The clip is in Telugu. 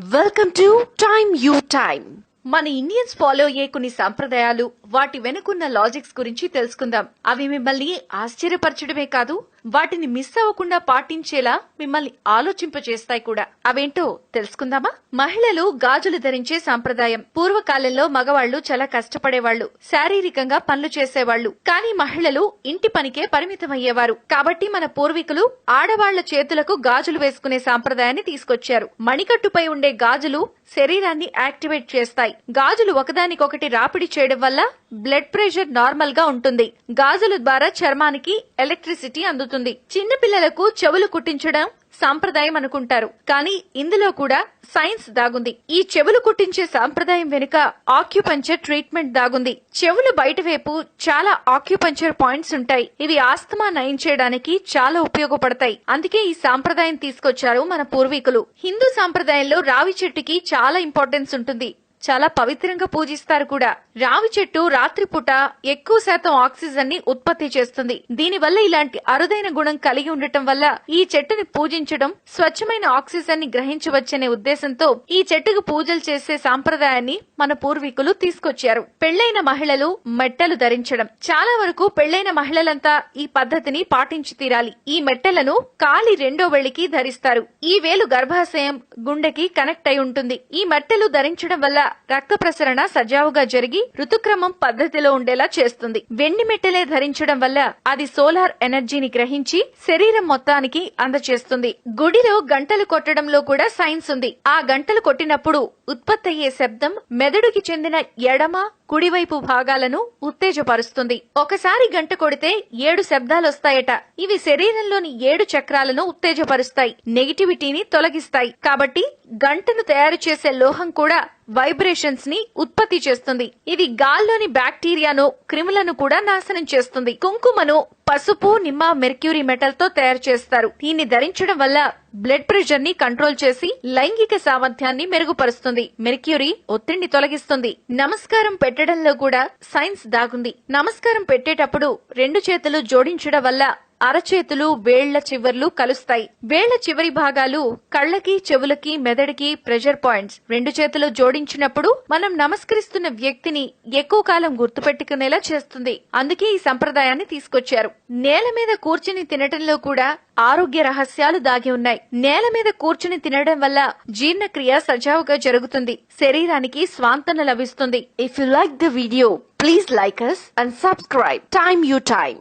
Welcome to Time You Time. మన ఇండియన్స్ ఫాలో అయ్యే కొన్ని సంప్రదాయాలు వాటి వెనుకున్న లాజిక్స్ గురించి తెలుసుకుందాం. అవి మిమ్మల్ని ఆశ్చర్యపరచడమే కాదు, వాటిని మిస్ అవ్వకుండా పాటించేలా మిమ్మల్ని ఆలోచింపచేస్తాయి కూడా. అవేంటో తెలుసుకుందామా? మహిళలు గాజులు ధరించే సంప్రదాయం. పూర్వకాలంలో మగవాళ్లు చాలా కష్టపడేవాళ్లు, శారీరకంగా పనులు చేసేవాళ్లు. కానీ మహిళలు ఇంటి పనికే పరిమితమయ్యేవారు. కాబట్టి మన పూర్వీకులు ఆడవాళ్ల చేతులకు గాజులు వేసుకునే సంప్రదాయాన్ని తీసుకొచ్చారు. మణికట్టుపై ఉండే గాజులు శరీరాన్ని యాక్టివేట్ చేస్తాయి. గాజులు ఒకదానికొకటి రాపిడి చేయడం వల్ల బ్లడ్ ప్రెషర్ నార్మల్ గా ఉంటుంది. గాజుల ద్వారా చర్మానికి ఎలక్ట్రిసిటీ అందుతుంది. చిన్న పిల్లలకు చెవులు కుట్టించడం సాంప్రదాయం అనుకుంటారు, కానీ ఇందులో కూడా సైన్స్ దాగుంది. ఈ చెవులు కుట్టించే సాంప్రదాయం వెనుక ఆక్యుపంచర్ ట్రీట్మెంట్ దాగుంది. చెవులు బయట వైపు చాలా ఆక్యుపంచర్ పాయింట్స్ ఉంటాయి. ఇవి ఆస్తమా నయం చేయడానికి చాలా ఉపయోగపడతాయి. అందుకే ఈ సాంప్రదాయం తీసుకొచ్చారు మన పూర్వీకులు. హిందూ సాంప్రదాయంలో రావి చెట్టుకి చాలా ఇంపార్టెన్స్ ఉంటుంది. చాలా పవిత్రంగా పూజిస్తారు కూడా. రావి చెట్టు రాత్రిపూట ఎక్కువ శాతం ఆక్సిజన్ ని ఉత్పత్తి చేస్తుంది. దీనివల్ల ఇలాంటి అరుదైన గుణం కలిగి ఉండటం వల్ల ఈ చెట్టుని పూజించడం స్వచ్ఛమైన ఆక్సిజన్ ని గ్రహించవచ్చనే ఉద్దేశంతో ఈ చెట్టుకు పూజలు చేసే సాంప్రదాయాన్ని మన పూర్వీకులు తీసుకొచ్చారు. పెళ్లైన మహిళలు మెట్టలు ధరించడం. చాలా వరకు పెళ్లైన మహిళలంతా ఈ పద్ధతిని పాటించి తీరాలి. ఈ మెట్టలను కాలి రెండో వేలికి ధరిస్తారు. ఈ వేలు గర్భాశయం, గుండెకి కనెక్ట్ అయి ఉంటుంది. ఈ మెట్టలు ధరించడం వల్ల రక్త ప్రసరణ సజావుగా జరిగి ఋతుక్రమం పద్ధతిలో ఉండేలా చేస్తుంది. వెండి మెట్టలే ధరించడం వల్ల అది సోలార్ ఎనర్జీని గ్రహించి శరీరం మొత్తానికి అందచేస్తుంది. గుడిలో గంటలు కొట్టడంలో కూడా సైన్స్ ఉంది. ఆ గంటలు కొట్టినప్పుడు ఉత్పత్తి అయ్యే శబ్దం మెదడుకి చెందిన ఎడమ, కుడివైపు భాగాలను ఉత్తేజపరుస్తుంది. ఒకసారి గంట కొడితే 7 శబ్దాలొస్తాయట. ఇవి శరీరంలోని 7 చక్రాలను ఉత్తేజపరుస్తాయి, నెగిటివిటీని తొలగిస్తాయి. కాబట్టి గంటను తయారు చేసే లోహం కూడా వైబ్రేషన్స్ ని ఉత్పత్తి చేస్తుంది. ఇది గాల్లోని బ్యాక్టీరియాను, క్రిములను కూడా నాశనం చేస్తుంది. కుంకుమను పసుపు, నిమ్మ, మెర్క్యూరీ మెటల్ తో తయారు చేస్తారు. దీన్ని ధరించడం వల్ల బ్లడ్ ప్రెషర్ ని కంట్రోల్ చేసి లైంగిక సామర్థ్యాన్ని మెరుగుపరుస్తుంది. మెర్క్యూరీ ఒత్తిడిని తొలగిస్తుంది. నమస్కారం పెట్టడంలో కూడా సైన్స్ దాగుంది. నమస్కారం పెట్టేటప్పుడు 2 చేతులు జోడించడం వల్ల అరచేతులు, వేళ్ల చివర్లు కలుస్తాయి. వేళ్ల చివరి భాగాలు కళ్లకి, చెవులకి, మెదడుకి ప్రెషర్ పాయింట్స్. 2 చేతులు జోడించినప్పుడు మనం నమస్కరిస్తున్న వ్యక్తిని ఎక్కువ కాలం గుర్తుపెట్టుకునేలా చేస్తుంది. అందుకే ఈ సంప్రదాయాన్ని తీసుకొచ్చారు. నేల మీద కూర్చుని తినటంలో కూడా ఆరోగ్య రహస్యాలు దాగి ఉన్నాయి. నేల మీద కూర్చుని తినడం వల్ల జీర్ణక్రియ సజావుగా జరుగుతుంది. శరీరానికి స్వాంతన లభిస్తుంది. If you like the video, please like us and subscribe. Time You Time.